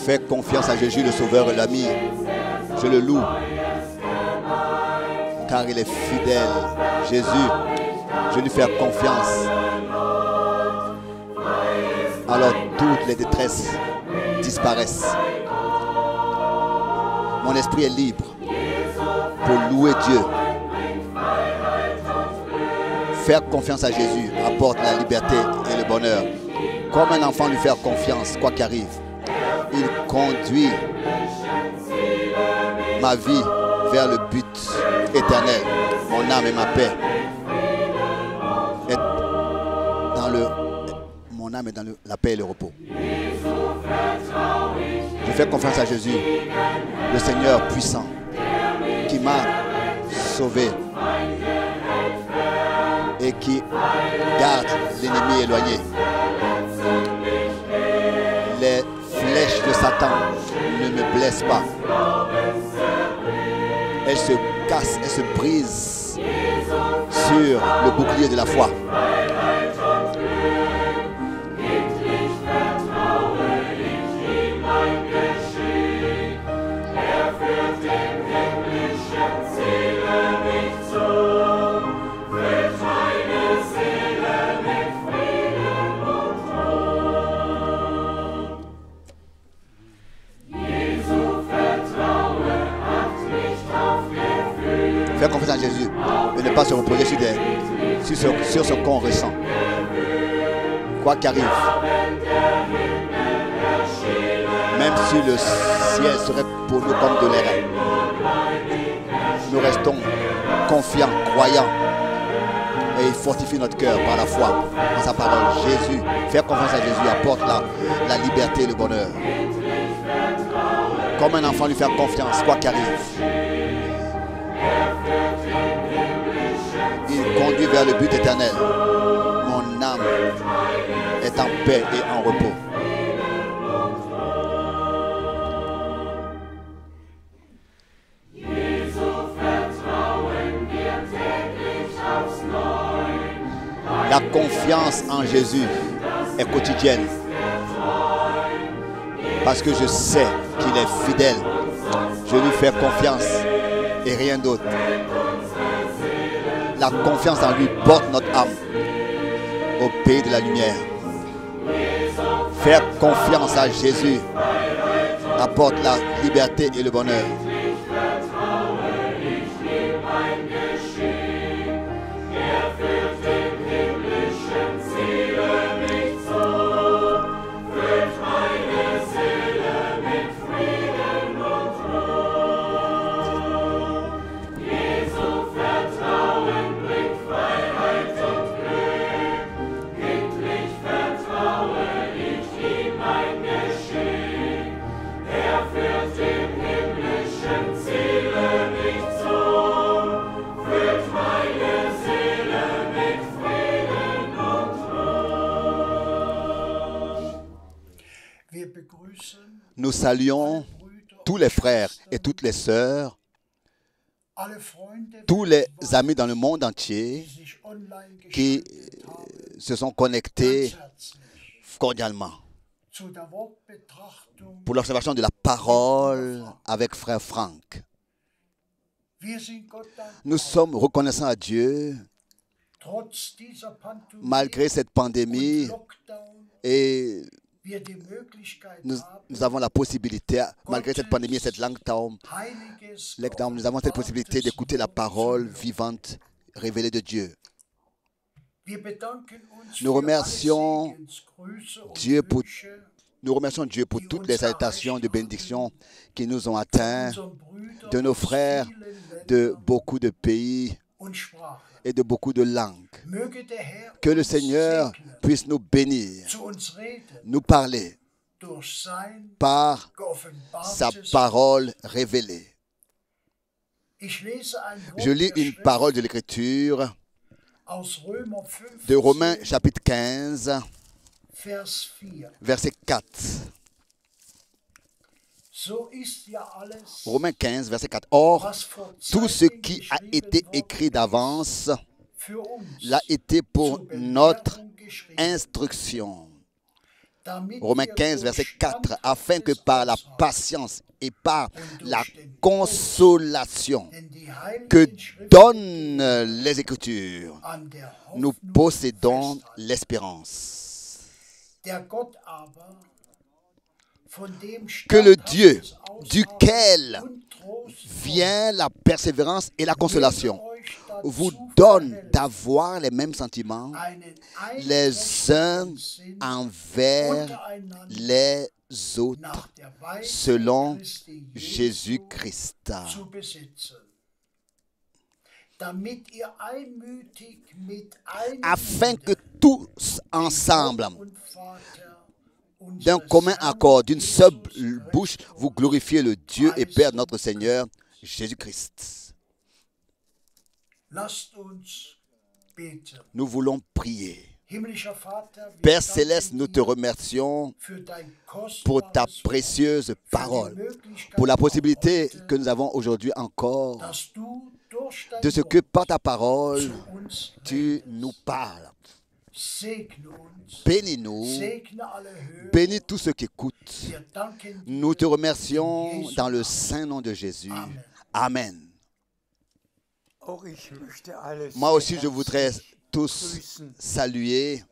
Fais confiance à Jésus, le Sauveur et l'ami. Je le loue, car il est fidèle. Jésus, je lui fais confiance. Alors toutes les détresses disparaissent. Mon esprit est libre pour louer Dieu. Faire confiance à Jésus apporte la liberté et le bonheur. Comme un enfant lui faire confiance, quoi qu'arrive. Il conduit ma vie vers le but éternel. Mon âme et ma paix. Mon âme est dans la paix et le repos. Je fais confiance à Jésus, le Seigneur puissant, qui m'a sauvé et qui garde l'ennemi éloigné. Les flèches de Satan ne me blessent pas. Elles se cassent, elles se brisent sur le bouclier de la foi. Faire confiance à Jésus et ne pas se reposer sur ce qu'on ressent. Quoi qu'arrive, même si le ciel serait pour nous comme de l'air, nous restons confiants, croyants, et il fortifie notre cœur par la foi en sa parole. Jésus, faire confiance à Jésus apporte la liberté et le bonheur. Comme un enfant lui faire confiance, quoi qu'arrive. Il conduit vers le but éternel. Mon âme est en paix et en repos. La confiance en Jésus est quotidienne. Parce que je sais qu'il est fidèle. Je lui fais confiance et rien d'autre. La confiance en lui porte notre âme au pays de la lumière. Faire confiance à Jésus apporte la liberté et le bonheur. Nous saluons tous les frères et toutes les sœurs, tous les amis dans le monde entier qui se sont connectés cordialement pour l'observation de la parole avec frère Franck. Nous sommes reconnaissants à Dieu malgré cette pandémie et nous avons la possibilité, malgré cette pandémie et cette lockdown, nous avons cette possibilité d'écouter la parole vivante, révélée de Dieu. Nous remercions Dieu pour toutes les salutations de bénédiction qui nous ont atteints, de nos frères de beaucoup de pays et de beaucoup de langues. Que le Seigneur puisse nous bénir, nous parler par sa parole révélée. Je lis une parole de l'Écriture de Romains chapitre 15, verset 4. Romains 15, verset 4. Or, tout ce qui a été écrit d'avance l'a été pour notre instruction, Romains 15, verset 4, afin que par la patience et par la consolation que donnent les Écritures, nous possédons l'espérance. Que le Dieu duquel vient la persévérance et la consolation vous donne d'avoir les mêmes sentiments les uns envers les autres selon Jésus-Christ, afin que tous ensemble, d'un commun accord, d'une seule bouche, vous glorifiez le Dieu et Père de notre Seigneur Jésus-Christ. Nous voulons prier. Père Céleste, nous te remercions pour ta précieuse parole, pour la possibilité que nous avons aujourd'hui encore de ce que par ta parole, tu nous parles. Bénis-nous, bénis tous ceux qui écoutent. Nous te remercions dans le saint nom de Jésus. Amen. Moi aussi, je voudrais tous saluer.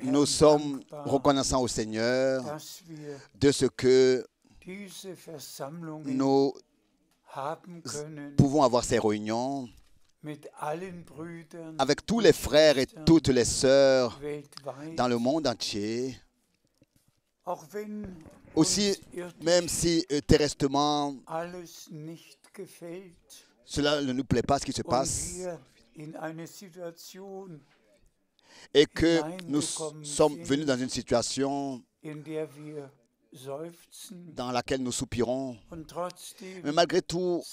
Nous sommes reconnaissants au Seigneur de ce que nous pouvons avoir ces réunions avec tous les frères et toutes les sœurs dans le monde entier. Aussi, même si terresтрement, cela ne nous plaît pas ce qui se passe et que nous sommes venus dans une situation dans laquelle nous soupirons. Mais malgré tout,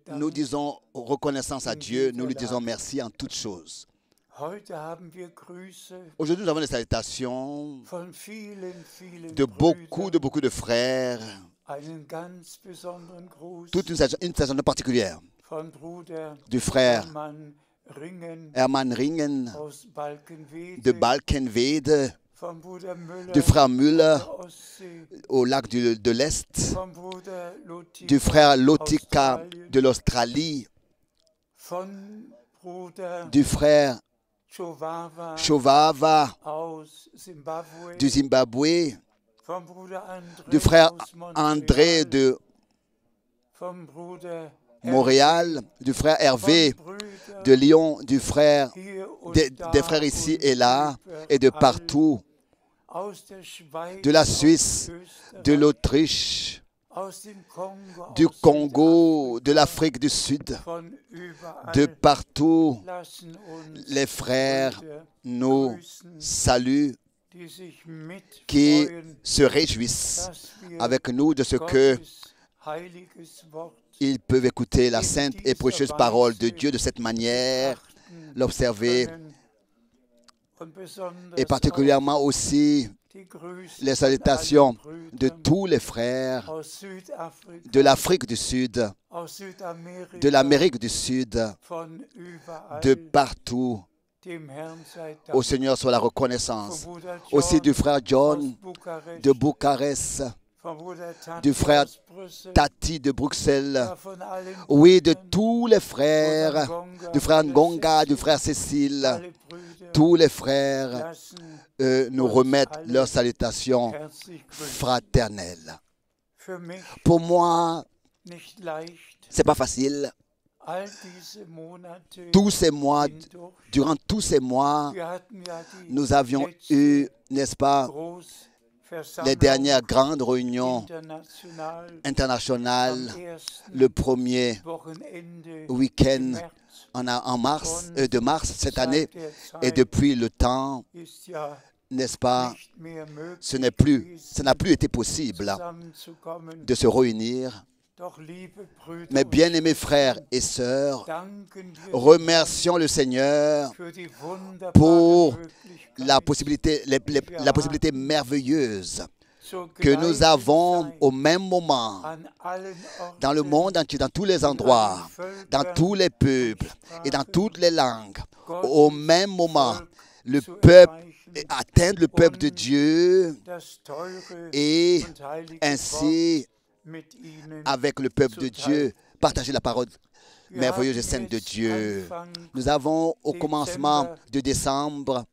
nous disons reconnaissance à Dieu, nous lui disons merci en toutes choses. Aujourd'hui, nous avons des salutations de beaucoup de frères, toute une salutation particulière du frère Hermann Ringen de Balkenwede, du frère Müller au lac de l'Est, du frère Lotika de l'Australie, du frère Chovava du Zimbabwe, du frère André de Montréal, du frère Hervé de Lyon, du frère, des frères ici et là, et de partout, de la Suisse, de l'Autriche, du Congo, de l'Afrique du Sud, de partout. Les frères nous saluent, qui se réjouissent avec nous de ce que ils peuvent écouter la sainte et précieuse parole de Dieu de cette manière, l'observer, et particulièrement aussi les salutations de tous les frères de l'Afrique du Sud, de l'Amérique du Sud, de partout. Au Seigneur soit la reconnaissance. Aussi du frère John de Bucarest, du frère Tati de Bruxelles, oui, de tous les frères, du frère Ngonga, du frère Cécile, tous les frères nous remettent leurs salutations fraternelles. Pour moi, c'est pas facile. Tous ces mois, durant tous ces mois, nous avions eu, n'est-ce pas, les dernières grandes réunions internationales, le premier week-end de mars cette année, et depuis le temps, n'est-ce pas, ça n'a plus été possible de se réunir. Mais bien-aimés frères et sœurs, remercions le Seigneur pour la possibilité merveilleuse que nous avons au même moment dans le monde entier, dans tous les endroits, dans tous les peuples et dans toutes les langues. Au même moment, le peuple et atteindre le peuple de Dieu et ainsi, avec le peuple de Dieu, partager la parole merveilleuse et sainte de Dieu. Nous avons au commencement de décembre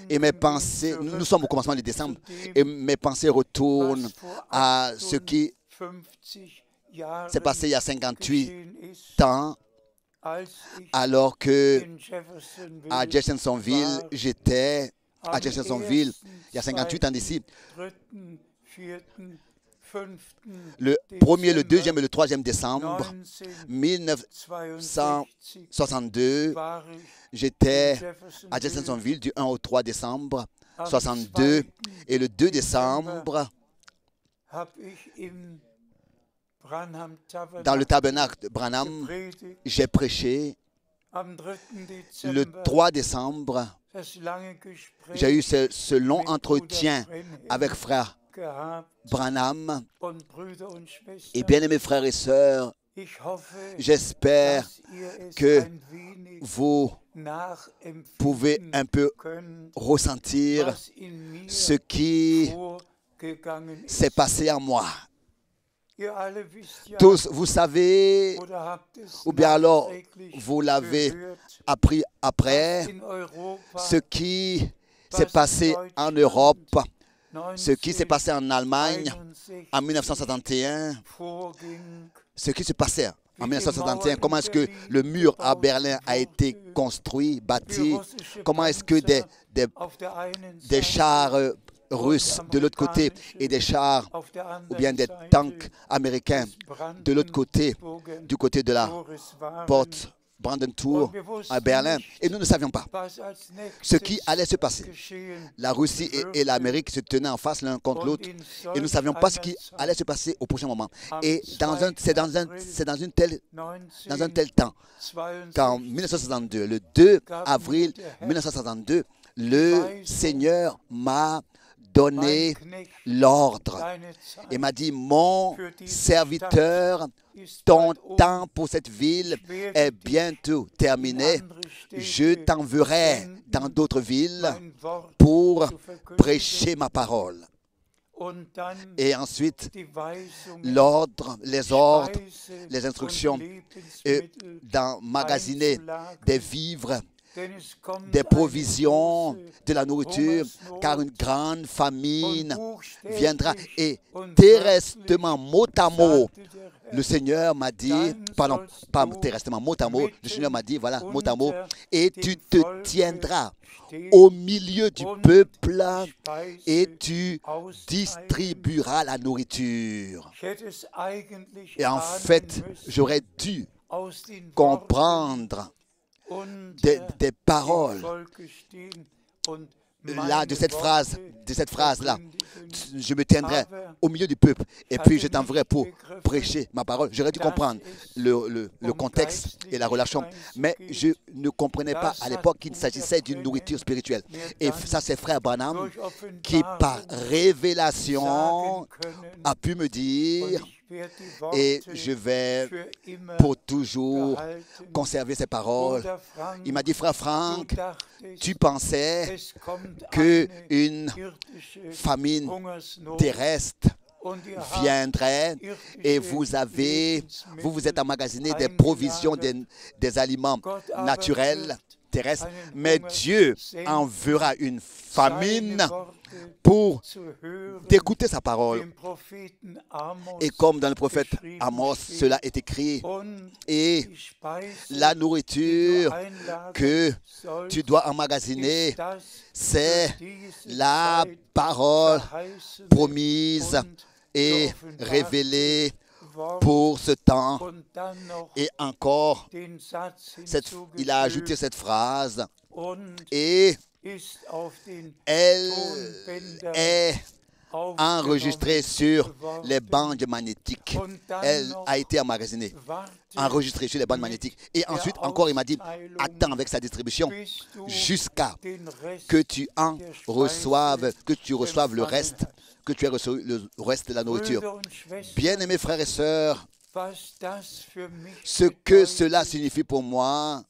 et mes pensées, nous sommes au commencement de décembre et mes pensées retournent à ce qui s'est passé il y a 58 ans alors que à Jeffersonville, j'étais à Jeffersonville il y a 58 ans d'ici. Le 1er, le 2e et le 3e décembre 1962, j'étais à Jeffersonville du 1 au 3 décembre 62 et le 2 décembre, dans le tabernacle de Branham, j'ai prêché. Le 3 décembre, j'ai eu ce long entretien avec frère Branham. Et bien aimés frères et sœurs, j'espère que vous pouvez un peu ressentir ce qui s'est passé en moi. Tous, vous savez, ou bien alors vous l'avez appris après, ce qui s'est passé en Europe, ce qui s'est passé en Allemagne en 1971, ce qui se passait en 1971, comment est-ce que le mur à Berlin a été construit, bâti, comment est-ce que des chars russes de l'autre côté et des chars ou bien des tanks américains de l'autre côté, du côté de la porte Brandenburg à Berlin. Et nous ne savions pas ce qui allait se passer. La Russie et l'Amérique se tenaient en face l'un contre l'autre et nous ne savions pas ce qui allait se passer au prochain moment. Et c'est dans un tel temps qu'en 1962, le 2 avril 1962, le Seigneur m'a donné l'ordre et m'a dit: mon serviteur, ton temps pour cette ville est bientôt terminé. Je t'enverrai dans d'autres villes pour prêcher ma parole. Et ensuite, les ordres, les instructions, d'emmagasiner des vivres, des provisions, de la nourriture, car une grande famine viendra. Et terresтрement, mot à mot, le Seigneur m'a dit, pardon, pas terresтрement, mot à mot, le Seigneur m'a dit, voilà, mot à mot, et tu te tiendras au milieu du peuple et tu distribueras la nourriture. Et en fait, j'aurais dû comprendre des paroles là, de cette phrase-là. Je me tiendrai au milieu du peuple et puis je t'enverrai pour prêcher ma parole. J'aurais dû comprendre le contexte et la relation, mais je ne comprenais pas à l'époque qu'il s'agissait d'une nourriture spirituelle. Et ça, c'est frère Branham qui, par révélation, a pu me dire, et je vais pour toujours conserver ces paroles. Il m'a dit: frère Frank, tu pensais qu'une famine terrestre viendrait et vous êtes emmagasiné des provisions, des aliments naturels terrestres, mais Dieu enverra une famine pour d'écouter sa parole. Et comme dans le prophète Amos, cela est écrit, et la nourriture que tu dois emmagasiner, c'est la parole promise et révélée pour ce temps. Et encore, il a ajouté cette phrase, et elle est enregistrée sur les bandes magnétiques. Elle a été emmagasinée, enregistrée sur les bandes magnétiques. Et ensuite, encore, il m'a dit: attends avec sa distribution jusqu'à que tu reçoives le reste, que tu aies reçu le reste de la nourriture. Bien-aimés frères et sœurs, ce que cela signifie pour moi,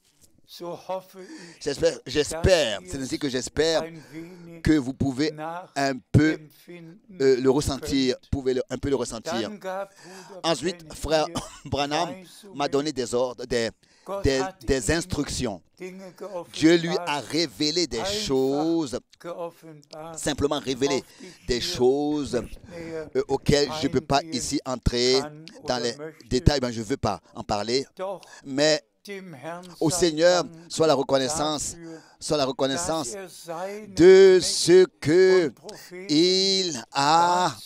J'espère, c'est ainsi que j'espère que vous pouvez un peu le ressentir, un peu le ressentir. Ensuite, frère Branham m'a donné des ordres, des instructions. Dieu lui a révélé des choses, simplement révélé des choses auxquelles je ne peux pas ici entrer dans les détails, je ne veux pas en parler, mais au Seigneur soit la reconnaissance de ce que il a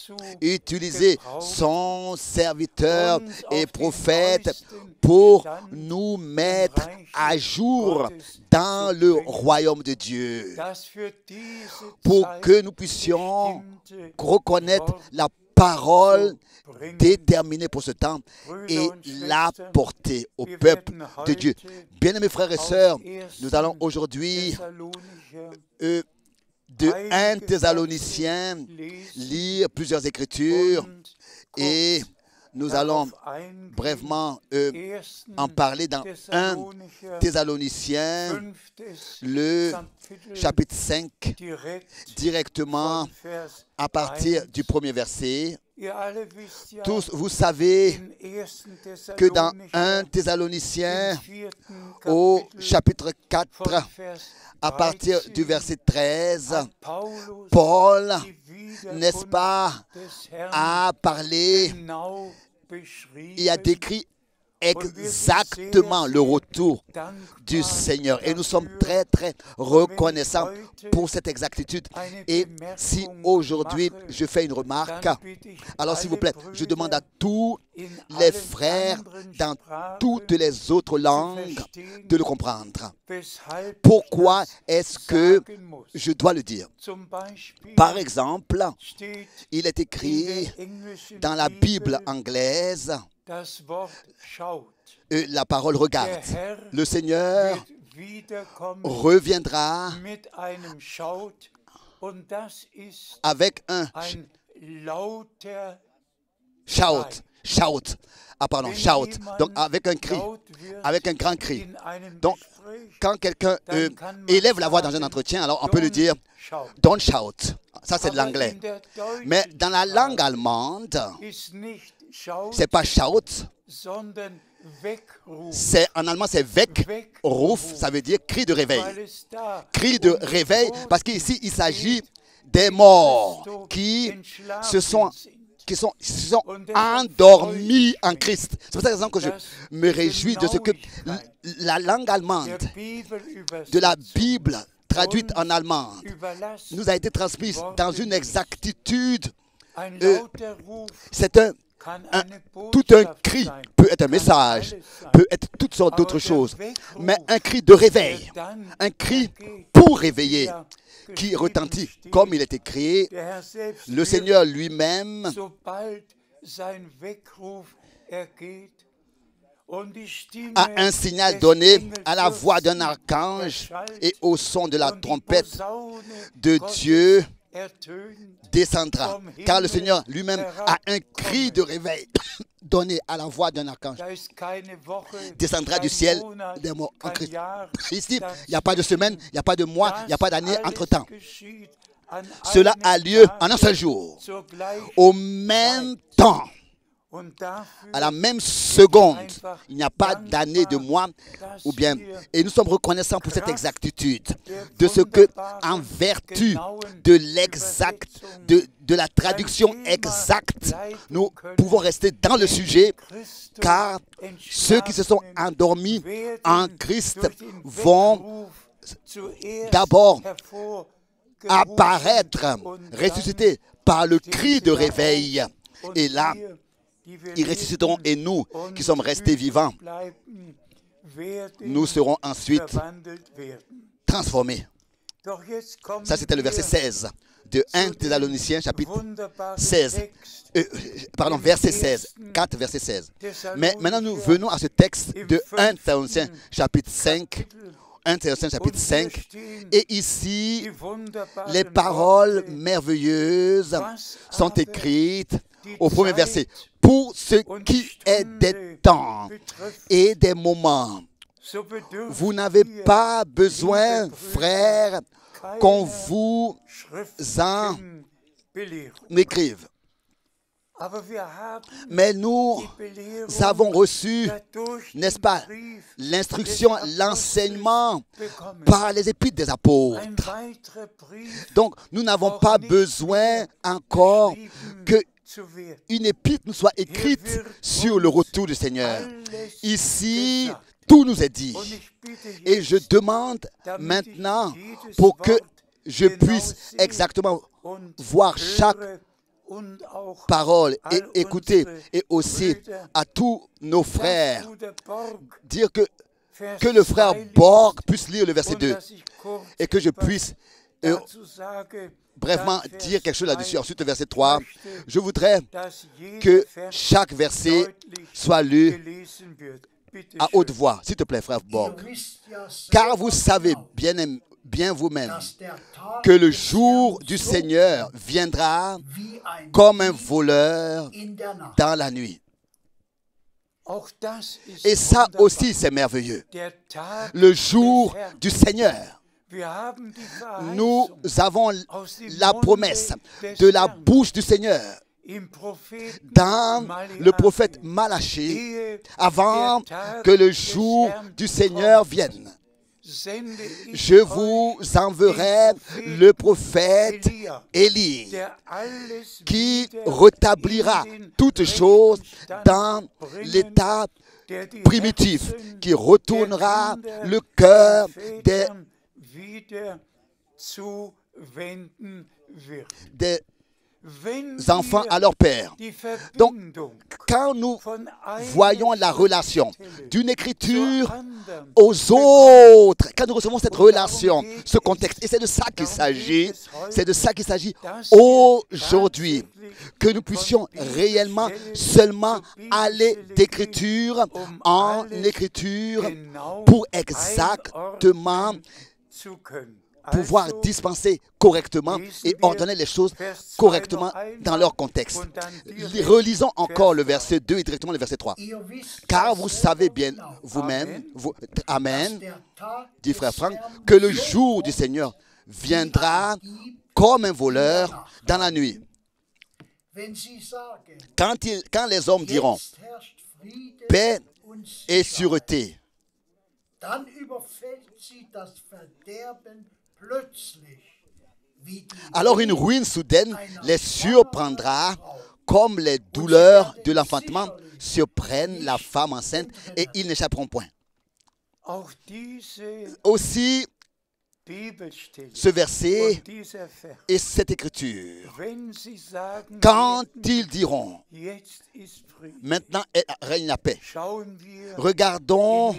utilisé son serviteur et prophète pour nous mettre à jour dans le royaume de Dieu, pour que nous puissions reconnaître la parole déterminée pour ce temps et l'apporter au peuple de Dieu. Bien-aimés frères et sœurs, nous allons aujourd'hui de 1 Thessaloniciens lire plusieurs écritures et nous allons brièvement en parler dans 1 Thessaloniciens, le chapitre 5, directement à partir du premier verset. Tous, vous savez que dans 1 Thessaloniciens, au chapitre 4, à partir du verset 13, Paul, n'est-ce pas, a parlé, il a décrit exactement le retour du Seigneur. Et nous sommes très, très reconnaissants pour cette exactitude. Et si aujourd'hui je fais une remarque, alors s'il vous plaît, je demande à tous les frères dans toutes les autres langues de le comprendre. Pourquoi est-ce que je dois le dire? Par exemple, il est écrit dans la Bible anglaise, la parole regarde. Le Seigneur reviendra avec un shout. Donc avec un cri, avec un grand cri. Donc quand quelqu'un élève la voix dans un entretien, alors on peut le dire don't shout. Ça c'est de l'anglais. Mais dans la langue allemande, c'est pas shout, en allemand c'est Weckruf, ça veut dire cri de réveil. Cri de réveil, parce qu'ici il s'agit des morts qui se sont endormis en Christ. C'est pour cette raison que je me réjouis de ce que la langue allemande de la Bible traduite en allemand nous a été transmise dans une exactitude. C'est tout un cri peut être un message, peut être toutes sortes d'autres choses, mais un cri de réveil, un cri pour réveiller, qui retentit, comme il est écrit, le Seigneur lui-même a un signal donné à la voix d'un archange et au son de la trompette de Dieu descendra, car le Seigneur lui-même a un cri de réveil donné à la voix d'un archange. Descendra du ciel des morts en Christ. Ici, il n'y a pas de semaine, il n'y a pas de mois, il n'y a pas d'année entre-temps. Cela a lieu en un seul jour, au même temps, à la même seconde. Il n'y a pas d'année, de mois, ou bien. Et nous sommes reconnaissants pour cette exactitude, de ce que, en vertu de l'exact, de la traduction exacte, nous pouvons rester dans le sujet, car ceux qui se sont endormis en Christ vont d'abord apparaître, ressuscités par le cri de réveil. Et là, ils ressusciteront et nous, qui sommes restés vivants, nous serons ensuite transformés. Ça, c'était le verset 16 de 1 Thessaloniciens, chapitre 16. Verset 16. 4, verset 16. Mais maintenant, nous venons à ce texte de 1 Thessaloniciens, chapitre 5. 1 Thessaloniciens, chapitre 5. Et ici, les paroles merveilleuses sont écrites au premier verset. Pour ce qui est des temps et des moments, vous n'avez pas besoin, frères, qu'on vous en écrive. Mais nous avons reçu, n'est-ce pas, l'instruction, l'enseignement par les épîtres des apôtres. Donc, nous n'avons pas besoin encore qu'une épître nous soit écrite sur le retour du Seigneur. Ici, tout nous est dit. Et je demande maintenant pour que je puisse exactement voir chaque parole et écouter, et aussi à tous nos frères dire que le frère Borg puisse lire le verset 2 et que je puisse brièvement dire quelque chose là-dessus. Ensuite, le verset 3, je voudrais que chaque verset soit lu à haute voix. S'il te plaît, frère Borg. Car vous savez bien vous-même que le jour du Seigneur viendra comme un voleur dans la nuit. Et ça aussi, c'est merveilleux. Le jour du Seigneur. Nous avons la promesse de la bouche du Seigneur dans le prophète Malachie avant que le jour du Seigneur vienne. Je vous enverrai le prophète Élie qui rétablira toutes choses dans l'état primitif, qui retournera le cœur des enfants à leur père. Donc, quand nous voyons la relation d'une écriture aux autres, quand nous recevons cette relation, ce contexte, et c'est de ça qu'il s'agit, aujourd'hui, que nous puissions réellement seulement aller d'écriture en écriture pour exactement pouvoir dispenser correctement et ordonner les choses correctement dans leur contexte. Relisons encore le verset 2 et directement le verset 3. Car vous savez bien vous-même, Amen, dit frère Franck, que le jour du Seigneur viendra comme un voleur dans la nuit. Quand les hommes diront paix et sûreté, alors une ruine soudaine les surprendra comme les douleurs de l'enfantement surprennent la femme enceinte et ils n'échapperont point. Aussi, ce verset et cette écriture, quand ils diront maintenant règne la paix, regardons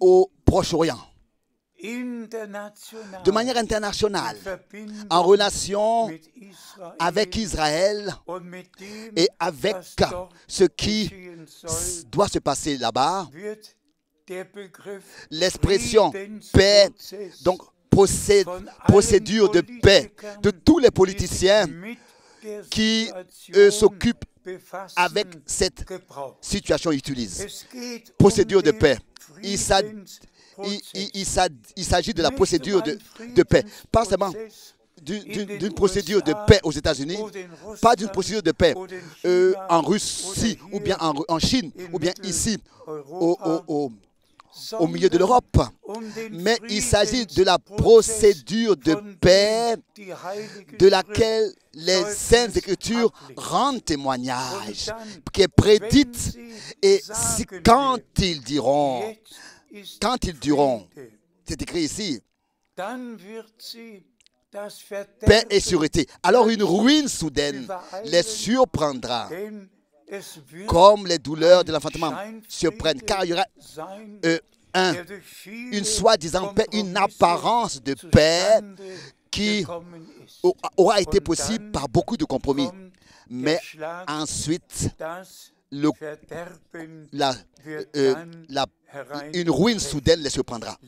au Proche-Orient. De manière internationale, en relation avec Israël et avec ce qui doit se passer là-bas, l'expression paix, donc procédure de paix de tous les politiciens qui s'occupent avec cette situation utilisent. Procédure de paix. Il s'agit de la procédure de paix. Pas seulement d'une procédure de paix aux États-Unis, pas d'une procédure de paix en Russie, ou bien en Chine, ou bien ici, au milieu de l'Europe. Mais il s'agit de la procédure de paix de laquelle les Saintes Écritures rendent témoignage, qui est prédite. Et quand ils diront, c'est écrit ici, paix et sûreté, alors une ruine soudaine les surprendra, comme les douleurs de l'enfantement surprennent, car il y aura une soi-disant paix, une apparence de paix qui aura été possible par beaucoup de compromis. Mais ensuite, une ruine soudaine les surprendra.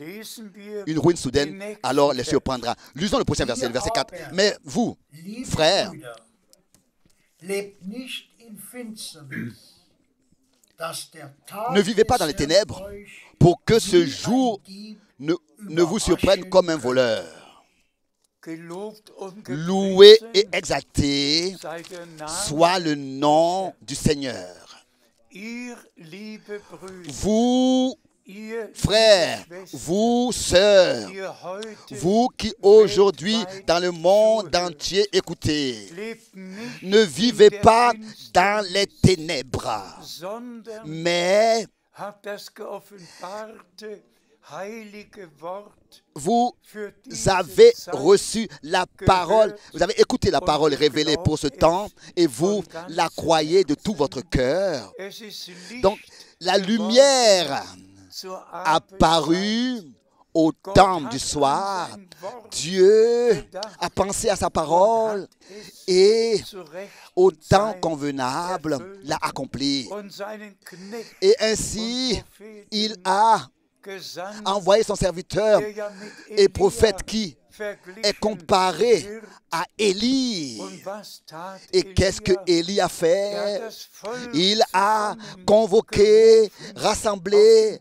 Une ruine soudaine, alors les surprendra. Lisons le prochain verset, le verset 4. Mais vous, frères, Ne vivez pas dans les ténèbres pour que ce jour ne vous surprenne comme un voleur. Loué et exalté soit le nom du Seigneur. Vous, frères, vous, sœurs, vous qui aujourd'hui dans le monde entier écoutez, ne vivez pas dans les ténèbres, mais vous avez reçu la parole, vous avez écouté la parole révélée pour ce temps et vous la croyez de tout votre cœur. Donc, la lumière apparue au temps du soir. Dieu a pensé à sa parole et au temps convenable l'a accompli. Et ainsi, il a envoyé son serviteur et prophète qui est comparé à Élie. Et qu'est-ce que Élie a fait? Il a convoqué, rassemblé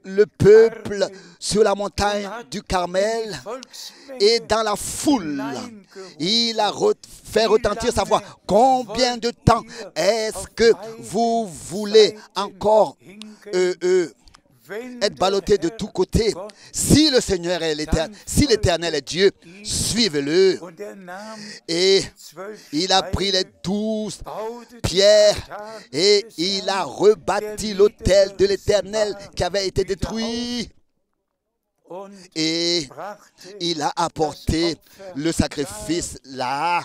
le peuple sur la montagne du Carmel et dans la foule, il a fait retentir sa voix. Combien de temps est-ce que vous voulez encore être ballotté de tous côtés? Si le Seigneur est l'Éternel, si l'Éternel est Dieu, suivez-le. Et il a pris les 12 pierres et il a rebâti l'autel de l'Éternel qui avait été détruit. Et il a apporté le sacrifice là.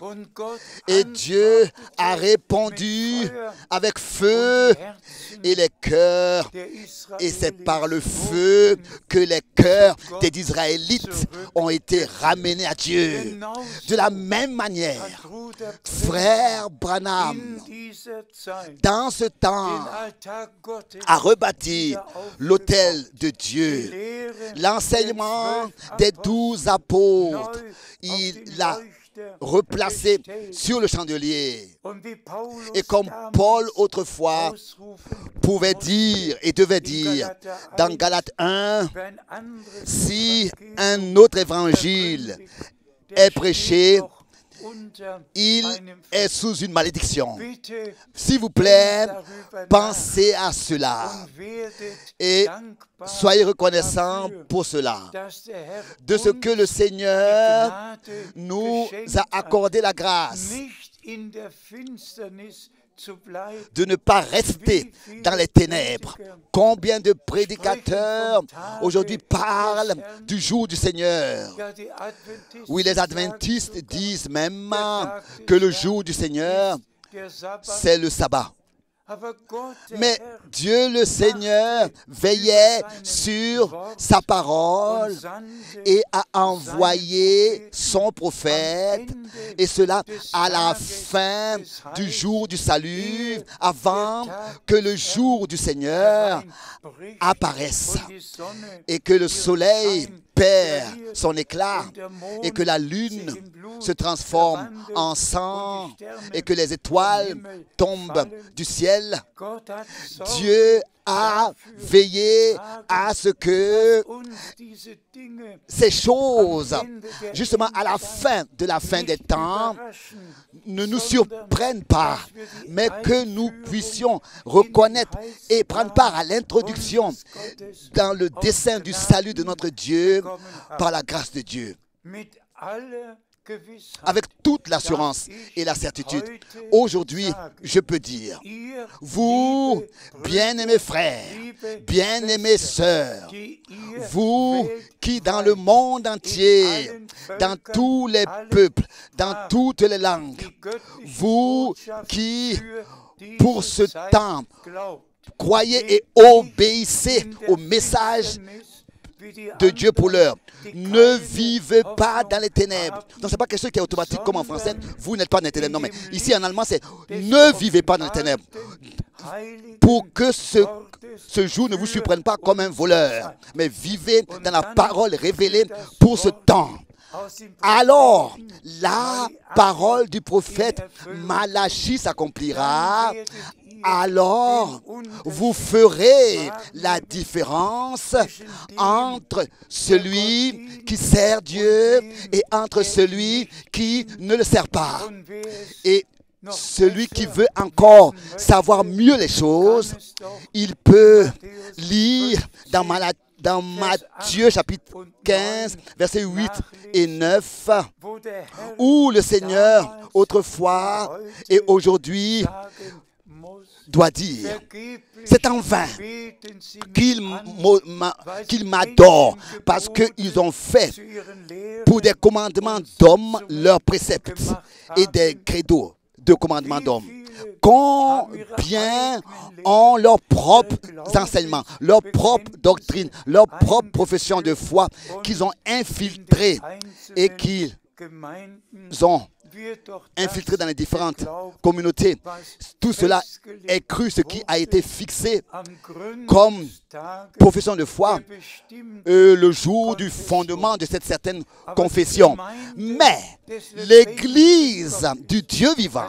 Et Dieu a répondu avec feu et les cœurs. Et c'est par le feu que les cœurs des Israélites ont été ramenés à Dieu. De la même manière, frère Branham, dans ce temps, a rebâti l'autel de Dieu. L'enseignement des 12 apôtres, il l'a replacé sur le chandelier. Et comme Paul autrefois pouvait dire et devait dire dans Galates 1, si un autre évangile est prêché, il est sous une malédiction. S'il vous plaît, pensez à cela et soyez reconnaissants pour cela, de ce que le Seigneur nous a accordé la grâce de ne pas rester dans les ténèbres. Combien de prédicateurs aujourd'hui parlent du jour du Seigneur? Oui, les adventistes disent même que le jour du Seigneur, c'est le sabbat. Mais Dieu le Seigneur veillait sur sa parole et a envoyé son prophète, et cela à la fin du jour du salut, avant que le jour du Seigneur apparaisse et que le soleil perd son éclat et que la lune se transforme en sang et que les étoiles tombent du ciel. Dieu a veillé à ce que ces choses, justement à la fin de la fin des temps, ne nous surprennent pas, mais que nous puissions reconnaître et prendre part à l'introduction dans le dessein du salut de notre Dieu par la grâce de Dieu. Avec toute l'assurance et la certitude, aujourd'hui, je peux dire, vous, bien-aimés frères, bien-aimées sœurs, vous qui dans le monde entier, dans tous les peuples, dans toutes les langues, vous qui, pour ce temps, croyez et obéissez au message de Dieu pour l'heure. Ne vivez pas dans les ténèbres. Donc, ce n'est pas quelque chose qui est automatique comme en français. Vous n'êtes pas dans les ténèbres. Non, mais ici en allemand, c'est ne vivez pas dans les ténèbres. Pour que ce jour ne vous surprenne pas comme un voleur, mais vivez dans la parole révélée pour ce temps. Alors, la parole du prophète Malachie s'accomplira. alors vous ferez la différence entre celui qui sert Dieu et entre celui qui ne le sert pas. Et celui qui veut encore savoir mieux les choses, il peut lire dans Matthieu chapitre 15, versets 8 et 9, où le Seigneur, autrefois et aujourd'hui, doit dire, c'est en vain qu'ils m'adorent, parce qu'ils ont fait pour des commandements d'hommes leurs préceptes et des credos de commandements d'hommes. Combien ont leurs propres enseignements, leurs propres doctrines, leurs propres professions de foi qu'ils ont infiltrées et qu'ils ont infiltrés dans les différentes communautés. Tout cela est cru, ce qui a été fixé comme profession de foi le jour du fondement de cette certaine confession. Mais l'Église du Dieu vivant,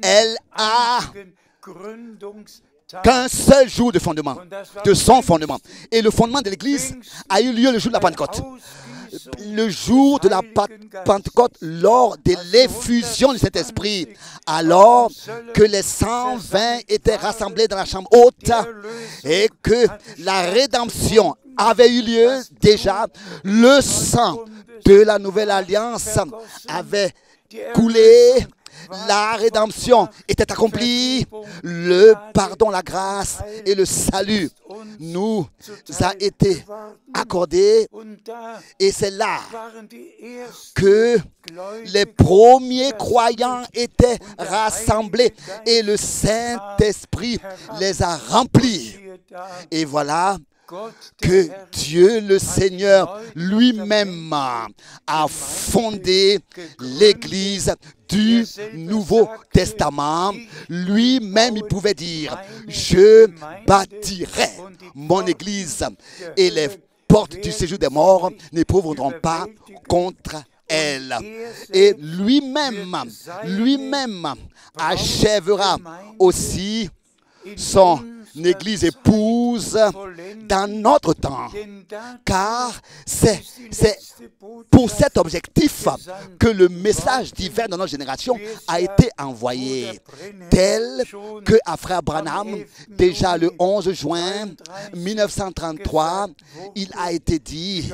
elle a qu'un seul jour de fondement, de son fondement. Et le fondement de l'Église a eu lieu le jour de la Pentecôte. Le jour de la Pentecôte, lors de l'effusion de cet esprit, alors que les 120 étaient rassemblés dans la chambre haute et que la rédemption avait eu lieu déjà, le sang de la nouvelle alliance avait coulé. La rédemption était accomplie, le pardon, la grâce et le salut nous a été accordé, et c'est là que les premiers croyants étaient rassemblés et le Saint-Esprit les a remplis. Et voilà que Dieu le Seigneur lui-même a fondé l'Église du Nouveau Testament. Lui-même, il pouvait dire, je bâtirai mon Église et les portes du séjour des morts n'éprouveront pas contre elle. Et lui-même achèvera aussi son Église épouse dans notre temps, car c'est pour cet objectif que le message divin de notre génération a été envoyé, tel que à Frère Branham, déjà le 11 juin 1933, il a été dit,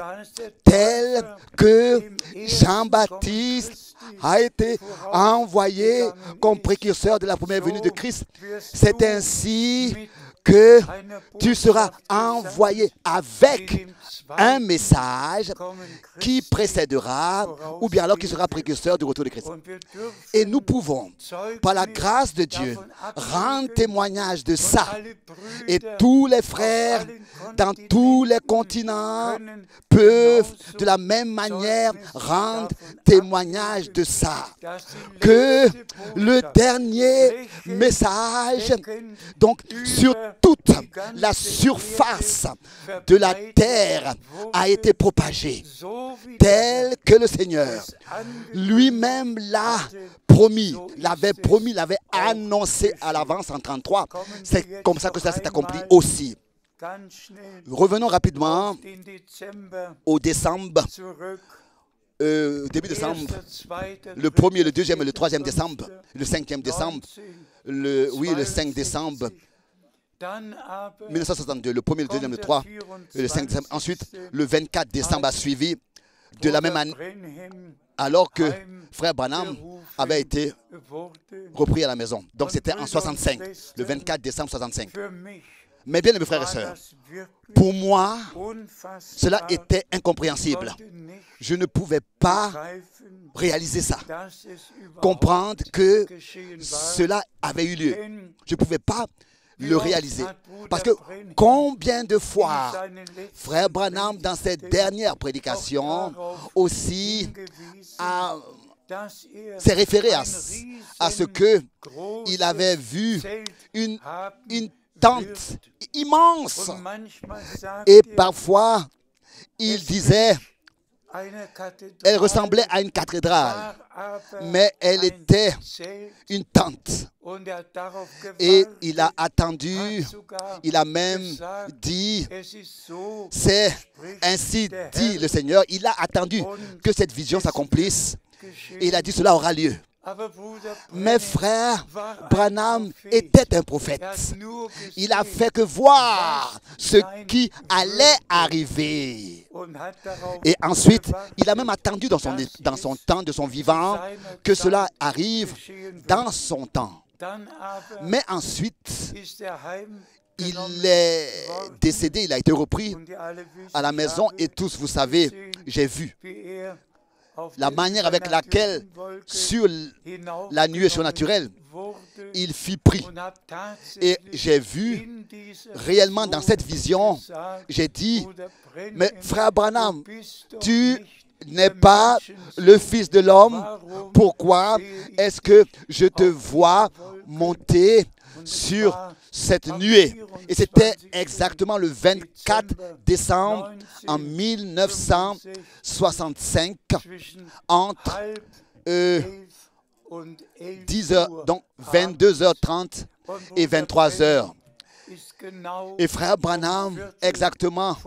tel que Jean-Baptiste a été envoyé comme précurseur de la première venue de Christ. C'est ainsi que tu seras envoyé avec un message qui précédera, ou bien alors qui sera précurseur du retour de Christ. Et nous pouvons, par la grâce de Dieu, rendre témoignage de ça. Et tous les frères dans tous les continents peuvent de la même manière rendre témoignage de ça. Que le dernier message, donc sur toute la surface de la terre, a été propagé, tel que le Seigneur lui-même l'a promis, l'avait annoncé à l'avance en 33. C'est comme ça que ça s'est accompli aussi. Revenons rapidement au décembre, début décembre, le 1er, le 2e et le 3e décembre, le 5e décembre, le 5 décembre 1962, le 1er, le 2e, le 3 et le 5 décembre. Ensuite, le 24 décembre a suivi, de la même année, alors que Frère Branham avait été repris à la maison. Donc c'était en 65, le 24 décembre 65. Mais bien, mes frères et sœurs, pour moi, cela était incompréhensible. Je ne pouvais pas réaliser ça, comprendre que cela avait eu lieu. Je ne pouvais pas le réaliser. Parce que combien de fois Frère Branham, dans ses dernières prédications, aussi s'est référé à ce qu'il avait vu une tente immense. Et parfois, il disait, Elle ressemblait à une cathédrale, mais elle était une tente. Et il a attendu, il a même dit, c'est ainsi dit le Seigneur, il a attendu que cette vision s'accomplisse. Et il a dit, cela aura lieu. Mais frère Branham était un prophète. Il a fait que voir ce qui allait arriver. Et ensuite, il a même attendu dans son temps, de son vivant, que cela arrive dans son temps. Mais ensuite, il est décédé, il a été repris à la maison et tous, vous savez, j'ai vu la manière avec laquelle, sur la nuée surnaturelle, il fut pris. Et j'ai vu réellement dans cette vision, j'ai dit, mais frère Branham, tu n'es pas le Fils de l'homme. Pourquoi est-ce que je te vois monter sur cette nuée? Et c'était exactement le 24 décembre en 1965, entre 10 heures, donc 22h30 et 23h. Et frère Branham, exactement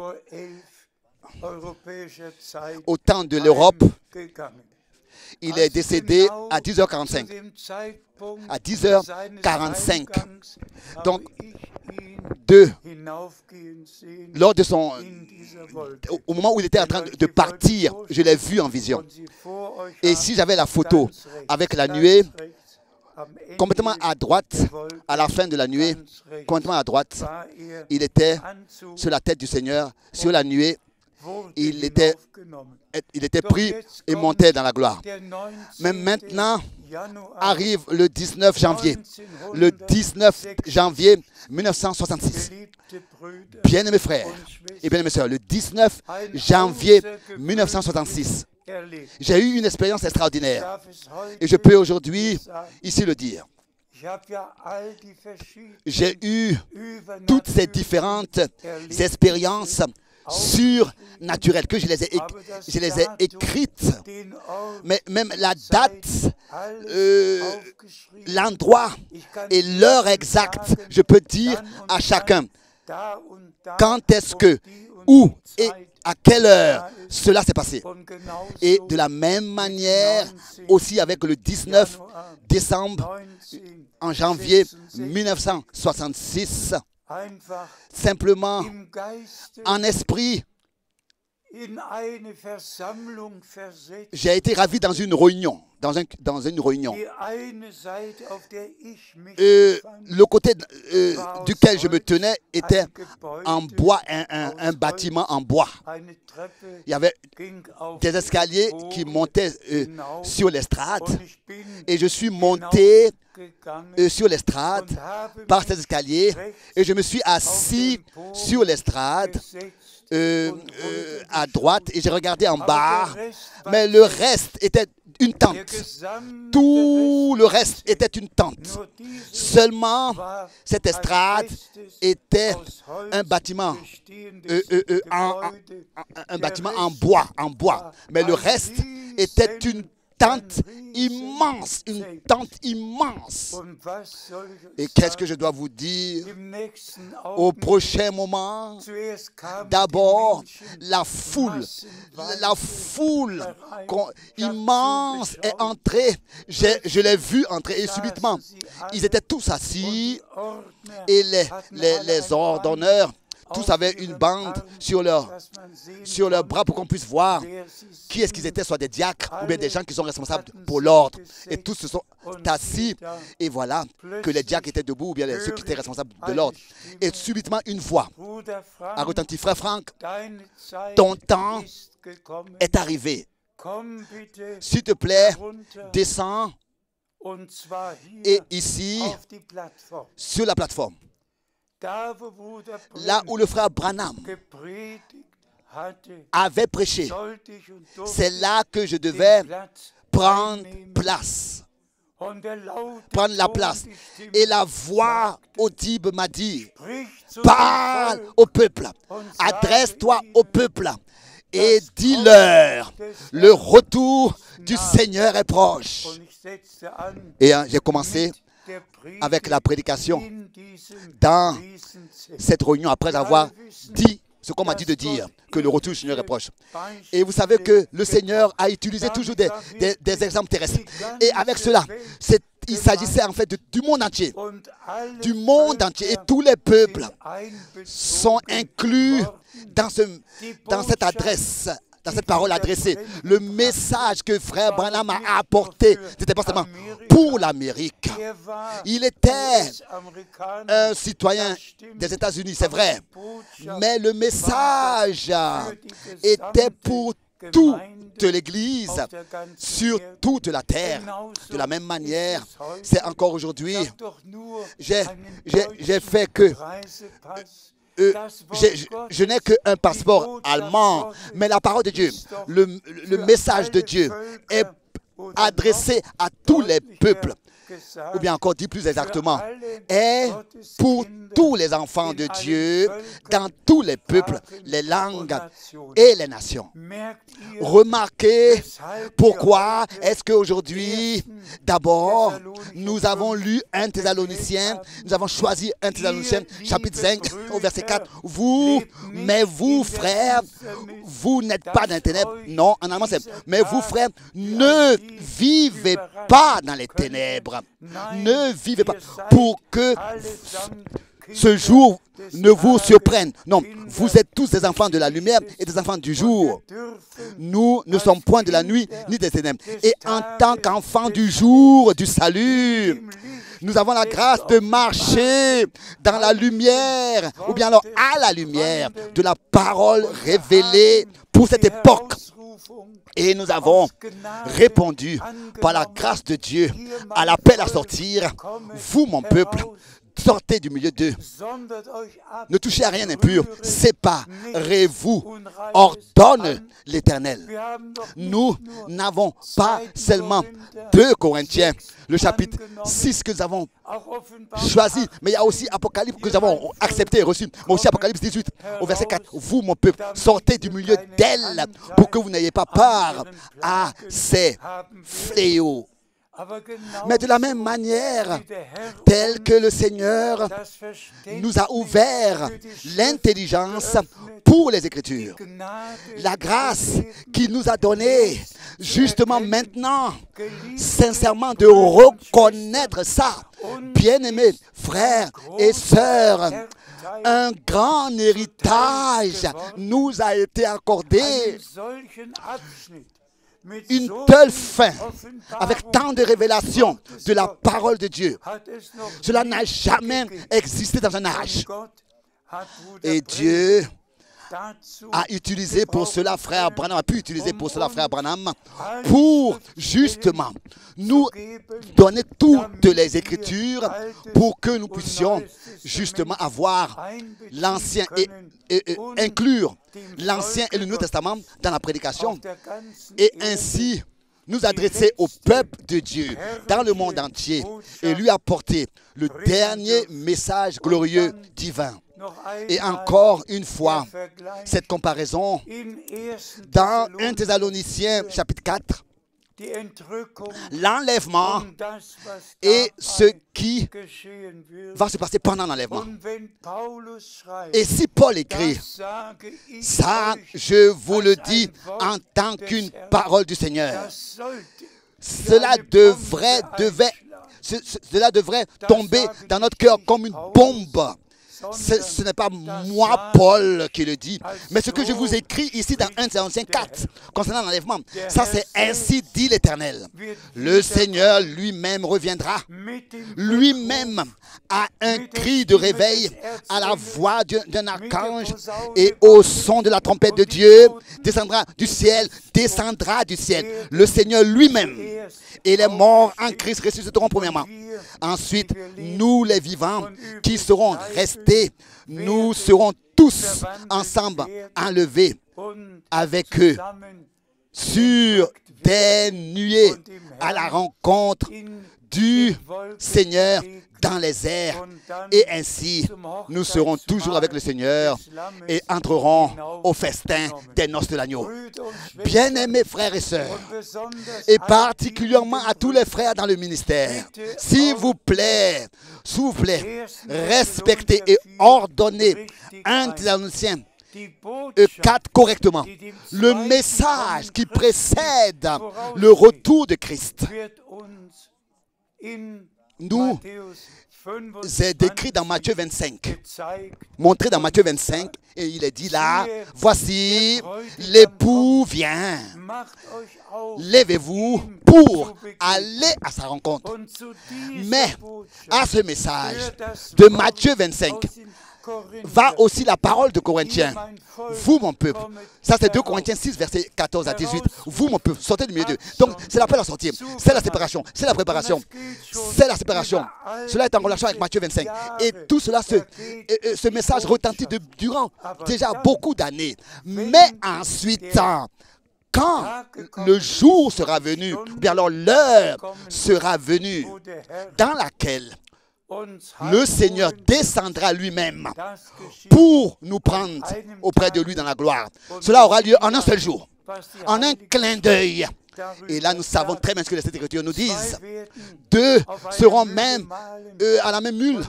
au temps de l'Europe, il est décédé à 10h45. À 10h45. Donc, lors de au moment où il était en train de partir, je l'ai vu en vision. Et si j'avais la photo avec la nuée, complètement à droite, à la fin de la nuée, complètement à droite, il était sur la tête du Seigneur, sur la nuée. Il était pris et montait dans la gloire. Mais maintenant arrive le 19 janvier. Le 19 janvier 1966. Bien-aimés frères et bien-aimées sœurs, le 19 janvier 1966, j'ai eu une expérience extraordinaire. Et je peux aujourd'hui ici le dire. J'ai eu toutes ces différentes expériences surnaturelles que je les ai écrites, mais même la date, l'endroit et l'heure exacte, je peux dire à chacun quand est-ce que, où et à quelle heure cela s'est passé. Et de la même manière aussi avec le 19 décembre en janvier 1966, simplement en esprit, j'ai été ravi dans une réunion. Le côté duquel je me tenais était en bois, un bâtiment en bois. Il y avait des escaliers qui montaient sur l'estrade et je suis monté sur l'estrade par ces escaliers et je me suis assis sur l'estrade à droite et j'ai regardé en bas, mais le reste était une tente. Tout le reste était une tente. Seulement, cette estrade était un bâtiment, en bois. Mais le reste était une tente immense, Et qu'est-ce que je dois vous dire? Au prochain moment, d'abord, la foule immense est entrée. Je l'ai vu entrer et subitement, ils étaient tous assis et les ordonneurs, tous avaient une bande sur leur bras pour qu'on puisse voir qui est-ce qu'ils étaient, soit des diacres ou bien des gens qui sont responsables pour l'ordre. Et tous se sont assis et voilà que les diacres étaient debout ou bien ceux qui étaient responsables de l'ordre. Et subitement une voix a retenti: frère Franck, ton temps est arrivé. S'il te plaît, descends et ici sur la plateforme. Là où le frère Branham avait prêché, c'est là que je devais prendre place. Prendre la place. Et la voix audible m'a dit: parle au peuple, adresse-toi au peuple et dis-leur, le retour du Seigneur est proche. Et j'ai commencé avec la prédication dans cette réunion après avoir dit ce qu'on m'a dit de dire, que le retour du Seigneur est proche. Et vous savez que le Seigneur a utilisé toujours des exemples terrestres. Et avec cela, il s'agissait en fait du monde entier. Du monde entier. Et tous les peuples sont inclus dans cette adresse, dans cette parole adressée. Le message que frère Branham a apporté, c'était pas seulement pour l'Amérique. Il était un citoyen des États-Unis, c'est vrai. Mais le message était pour toute l'Église sur toute la terre. De la même manière, c'est encore aujourd'hui. J'ai fait que... je n'ai qu'un passeport allemand, mais la parole de Dieu, le message de Dieu est adressé à tous les peuples. Ou bien encore dit plus exactement, est pour tous les enfants de Dieu, dans tous les peuples, les langues et les nations. Remarquez pourquoi est-ce qu'aujourd'hui, d'abord, nous avons lu 1 Thessaloniciens, nous avons choisi 1 Thessaloniciens, chapitre 5, au verset 4. Mais vous, frères, vous n'êtes pas dans les ténèbres. Non, en allemand c'est, mais vous, frères, ne vivez pas dans les ténèbres. Ne vivez pas pour que ce jour ne vous surprenne. Non, vous êtes tous des enfants de la lumière et des enfants du jour. Nous ne sommes point de la nuit ni des ténèbres. Et en tant qu'enfants du jour, du salut, nous avons la grâce de marcher dans la lumière, ou bien alors à la lumière de la parole révélée pour cette époque. Et nous avons répondu par la grâce de Dieu à l'appel à sortir. Vous, mon peuple, sortez du milieu d'eux. Ne touchez à rien d'impur. Séparez-vous. Ordonne l'Éternel. Nous n'avons pas seulement 2 Corinthiens, le chapitre 6 que nous avons choisi, mais il y a aussi Apocalypse que nous avons accepté et reçu, mais aussi Apocalypse 18 au verset 4. Vous, mon peuple, sortez du milieu d'elle pour que vous n'ayez pas part à ces fléaux. Mais de la même manière, tel que le Seigneur nous a ouvert l'intelligence pour les Écritures, la grâce qu'il nous a donnée, justement maintenant, sincèrement de reconnaître ça, bien-aimés frères et sœurs, un grand héritage nous a été accordé. Une telle fin, avec tant de révélations de la parole de Dieu. Cela n'a jamais existé dans un âge. Et Dieu a utilisé pour cela frère Branham, a pu utiliser pour cela frère Branham, pour justement nous donner toutes les Écritures pour que nous puissions justement avoir l'Ancien et inclure l'Ancien et le Nouveau Testament dans la prédication et ainsi nous adresser au peuple de Dieu dans le monde entier et lui apporter le dernier message glorieux divin. Et encore une fois, cette comparaison dans 1 Thessaloniciens chapitre 4, l'enlèvement et ce qui va se passer pendant l'enlèvement. Et si Paul écrit, ça je vous le dis en tant qu'une parole du Seigneur, cela devrait tomber dans notre cœur comme une bombe. Ce n'est pas moi, Paul, qui le dit, mais ce que je vous écris ici dans 1 Thessaloniciens 4, concernant l'enlèvement, ça c'est ainsi dit l'Éternel. Le Seigneur lui-même reviendra, lui-même à un cri de réveil, à la voix d'un archange et au son de la trompette de Dieu, descendra du ciel. Le Seigneur lui-même. Et les morts en Christ ressusciteront premièrement. Ensuite, nous les vivants qui serons restés, nous serons tous ensemble enlevés avec eux sur des nuées à la rencontre du Seigneur dans les airs. Et ainsi, nous serons toujours avec le Seigneur et entrerons au festin des noces de l'agneau. Bien-aimés frères et sœurs, et particulièrement à tous les frères dans le ministère, s'il vous plaît, respectez et ordonnez 1 Thessaloniciens 4 correctement. Le message qui précède le retour de Christ nous est décrit dans Matthieu 25, montré dans Matthieu 25, et il est dit là, voici, l'époux vient, levez-vous pour aller à sa rencontre. Mais à ce message de Matthieu 25, va aussi la parole de Corinthiens. Vous, mon peuple. Ça, c'est 2 Corinthiens 6, versets 14 à 18. Vous, mon peuple, sortez du milieu d'eux. Donc, c'est l'appel à sortir. C'est la séparation. C'est la préparation. C'est la séparation. Cela est en relation avec Matthieu 25. Et tout cela, ce message retentit durant déjà beaucoup d'années. Mais ensuite, quand le jour sera venu, ou bien alors l'heure sera venue, dans laquelle le Seigneur descendra lui-même pour nous prendre auprès de lui dans la gloire. Cela aura lieu en un seul jour, en un clin d'œil. Et là, nous savons très bien ce que les Écritures nous disent. 2 seront même à la même mule,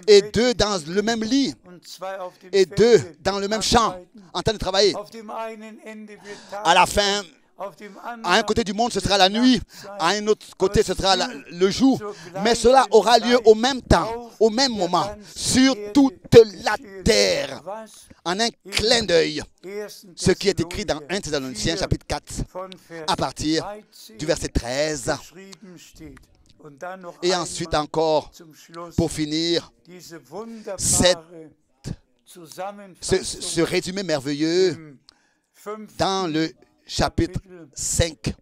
et 2 dans le même lit, et 2 dans le même champ, en train de travailler. À la fin, à un côté du monde, ce sera la nuit. À un autre côté, ce sera le jour. Mais cela aura lieu au même temps, au même moment, sur toute la terre, en un clin d'œil. Ce qui est écrit dans 1 Thessaloniciens, chapitre 4, à partir du verset 13. Et ensuite encore, pour finir, ce résumé merveilleux dans le chapitre 5.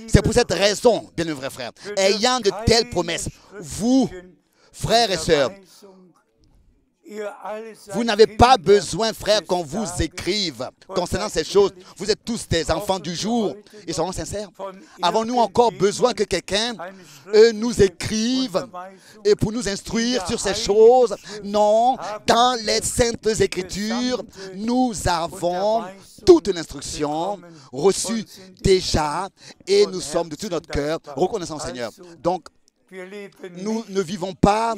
C'est pour cette raison, bien vrai frère, ayant de telles promesses, vous, frères et sœurs, vous n'avez pas besoin, frère, qu'on vous écrive concernant ces choses. Vous êtes tous des enfants du jour. Ils seront sincères. Avons-nous encore besoin que quelqu'un nous écrive et pour nous instruire sur ces choses? Non. Dans les Saintes Écritures, nous avons toute l'instruction reçue déjà et nous sommes de tout notre cœur reconnaissants au Seigneur. Donc, nous ne vivons pas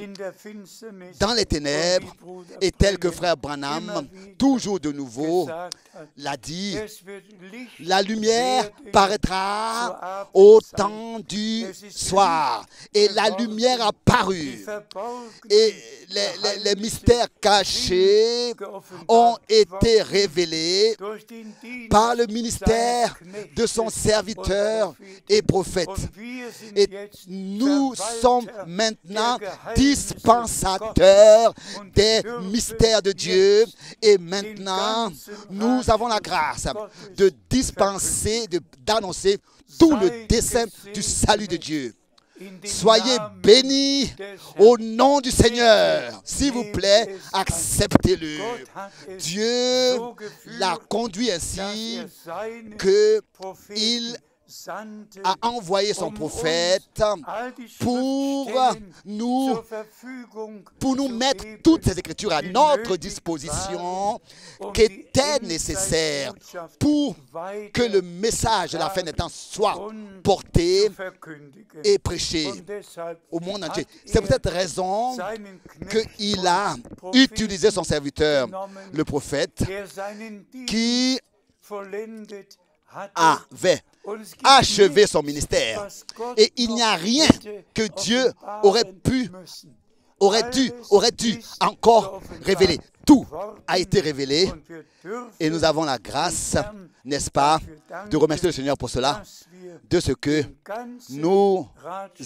dans les ténèbres et tel que frère Branham, toujours de nouveau, l'a dit, la lumière paraîtra au temps du soir. Et la lumière a paru. Et les mystères cachés ont été révélés par le ministère de son serviteur et prophète. Et nous sommes maintenant dispensateurs des mystères de Dieu. Et maintenant, nous avons la grâce de dispenser, d'annoncer tout le dessein du salut de Dieu. Soyez bénis au nom du Seigneur. S'il vous plaît, acceptez-le. Dieu l'a conduit ainsi qu'il a envoyé son prophète pour nous mettre toutes ces Écritures à notre disposition qu'était nécessaire pour que le message de la fin des temps soit porté et prêché au monde entier. C'est pour cette raison qu'il a utilisé son serviteur, le prophète, qui avait achevé son ministère. Et il n'y a rien que Dieu aurait dû encore révéler. Tout a été révélé et nous avons la grâce, n'est-ce pas, de remercier le Seigneur pour cela, de ce que nous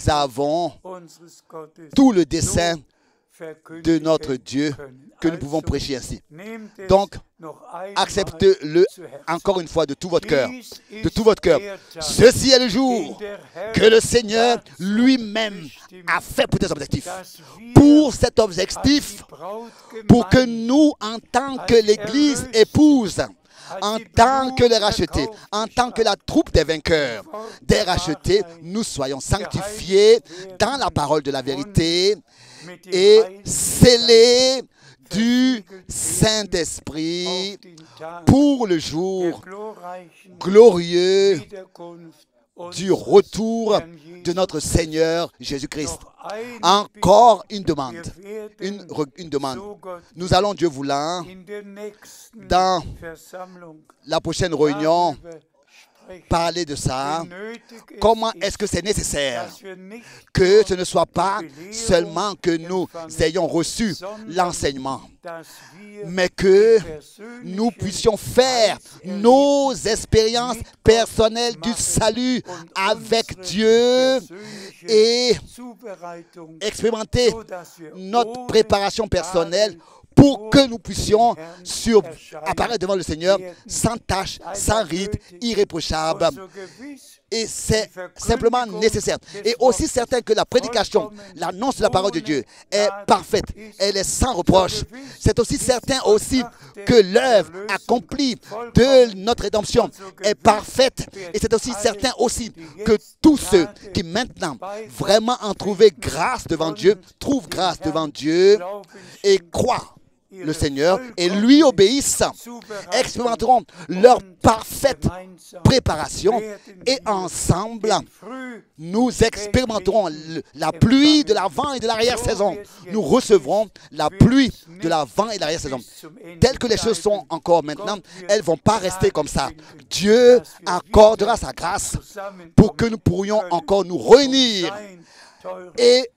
avons tout le dessein de notre Dieu que nous pouvons prêcher ainsi. Donc, acceptez-le encore une fois de tout votre cœur. De tout votre cœur. Ceci est le jour que le Seigneur lui-même a fait pour tes objectifs. Pour cet objectif, pour que nous, en tant que l'Église épouse, en tant que les rachetés, en tant que la troupe des vainqueurs, des rachetés, nous soyons sanctifiés dans la parole de la vérité et scellés du Saint-Esprit pour le jour glorieux du retour de notre Seigneur Jésus-Christ. Encore une demande. Une demande. Nous allons, Dieu voulant, dans la prochaine réunion, parler de ça. Comment est-ce que c'est nécessaire que ce ne soit pas seulement que nous ayons reçu l'enseignement, mais que nous puissions faire nos expériences personnelles du salut avec Dieu et expérimenter notre préparation personnelle pour que nous puissions apparaître devant le Seigneur sans tache, sans ride, irréprochable. Et c'est simplement nécessaire. Et aussi certain que la prédication, l'annonce de la parole de Dieu est parfaite. Elle est sans reproche. C'est aussi certain aussi que l'œuvre accomplie de notre rédemption est parfaite. Et c'est aussi certain aussi que tous ceux qui maintenant vraiment ont trouvé grâce devant Dieu, trouvent grâce devant Dieu et croient le Seigneur et lui obéissent, expérimenteront leur parfaite préparation et ensemble, nous expérimenterons la pluie de l'avant et de l'arrière-saison. Nous recevrons la pluie de l'avant et de l'arrière-saison. Telles que les choses sont encore maintenant, elles ne vont pas rester comme ça. Dieu accordera sa grâce pour que nous pourrions encore nous réunir et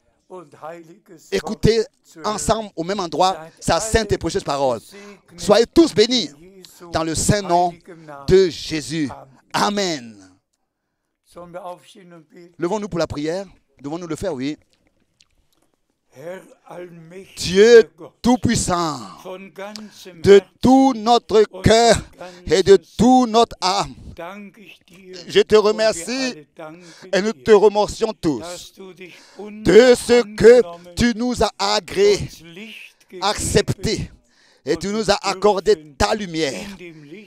écoutez ensemble au même endroit sa sainte et précieuse parole. Soyez tous bénis dans le saint nom de Jésus. Amen. Levons-nous pour la prière. Devons-nous le faire? Oui. Dieu Tout-Puissant, de tout notre cœur et de toute notre âme, je te remercie et nous te remercions tous de ce que tu nous as agréé, accepté et tu nous as accordé ta lumière.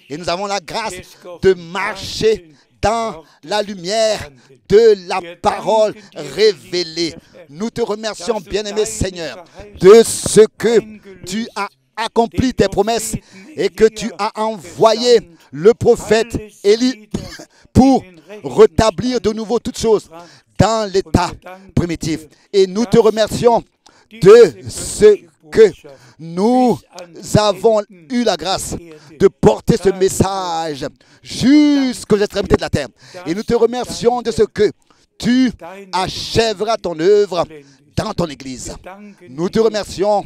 Et nous avons la grâce de marcher dans la lumière de la parole révélée. Nous te remercions, bien-aimé Seigneur, de ce que tu as accompli tes promesses et que tu as envoyé le prophète Élie pour rétablir de nouveau toutes choses dans l'état primitif. Et nous te remercions de ce que nous avons eu la grâce de porter ce message jusqu'aux extrémités de la terre. Et nous te remercions de ce que tu achèveras ton œuvre dans ton Église. Nous te remercions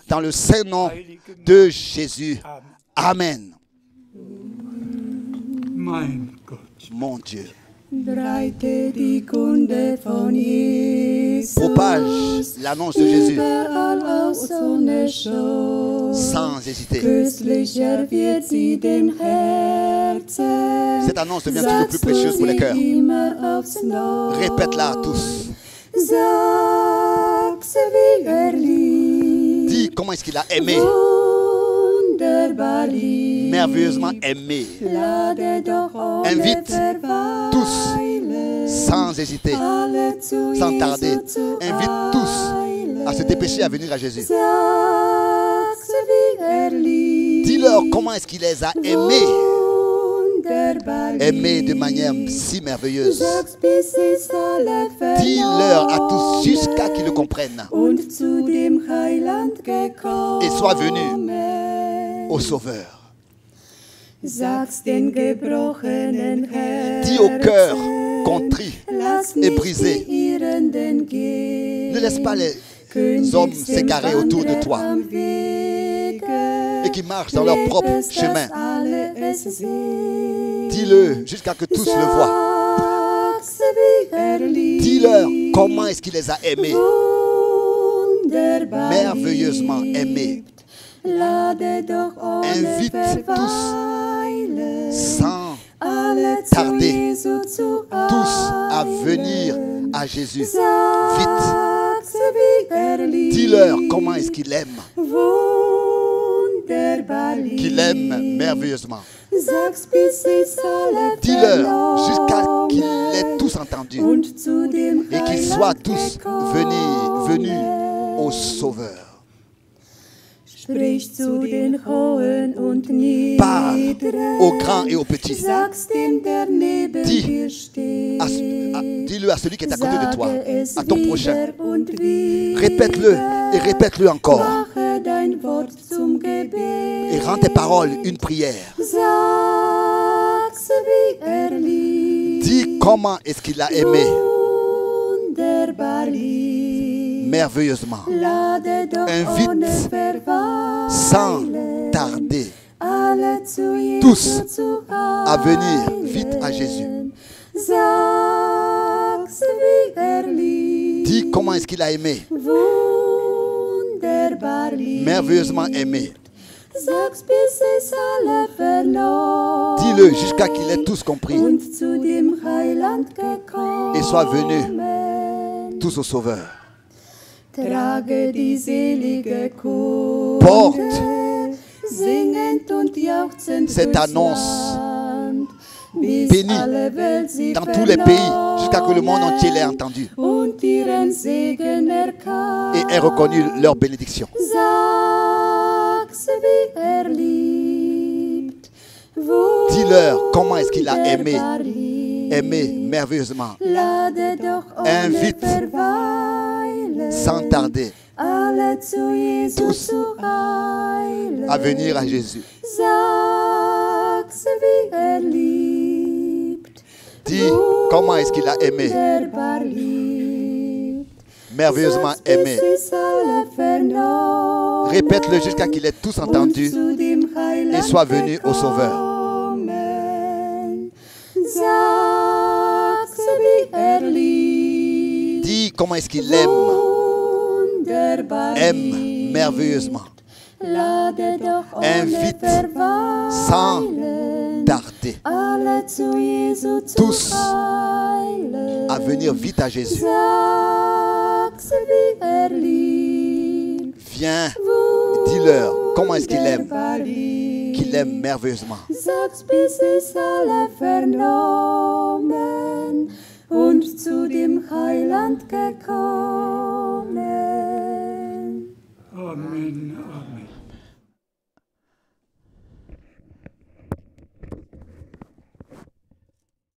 dans le saint nom de Jésus. Amen. Mon Dieu. Propage l'annonce de Jésus sans hésiter. Cette annonce devient toujours plus précieuse pour les cœurs. Répète-la à tous. Dis comment est-ce qu'il a aimé. Merveilleusement aimé. Invite tous, sans hésiter, sans tarder, invite tous à se dépêcher à venir à Jésus. Dis-leur comment est-ce qu'il les a aimés. Aimés de manière si merveilleuse. Dis-leur à tous jusqu'à qu'ils le comprennent. Et sois venu au Sauveur. Dis au cœur contrit et brisé, ne laisse pas les hommes s'égarer autour de toi et qui marchent dans leur propre chemin. Dis-le jusqu'à ce que tous le voient. Dis-leur comment est-ce qu'il les a aimés, merveilleusement aimés. Invite tous, sans tarder, tous à venir à Jésus. Vite. Dis-leur comment est-ce qu'il aime. Qu'il aime merveilleusement. Dis-leur jusqu'à qu'ils l'aient tous entendu et qu'ils soient tous venus au Sauveur. Parle aux grands et aux petits. Dis-le à celui qui est à côté de toi, à ton prochain. Répète-le et répète-le encore. Et rends tes paroles une prière. Dis comment est-ce qu'il a aimé merveilleusement. Invite sans tarder tous à venir vite à Jésus. Dis comment est-ce qu'il a aimé. Merveilleusement aimé. Dis-le jusqu'à qu'il ait tous compris et soit venu tous au Sauveur. Porte cette annonce bénie dans tous les pays jusqu'à ce que le monde entier l'ait entendu et ait reconnu leur bénédiction. Dis-leur comment est-ce qu'il a aimé merveilleusement. Invite sans tarder tous à venir à Jésus. Dis comment est-ce qu'il a aimé, merveilleusement aimé. Répète-le jusqu'à qu'il ait tous entendu et soit venu au Sauveur. Dis comment est-ce qu'il aime merveilleusement. Invite sans tarder tous à venir vite à Jésus. Viens, dis-leur comment est-ce qu'il aime merveilleusement. Und zu dem Heiland gekommen. Amen.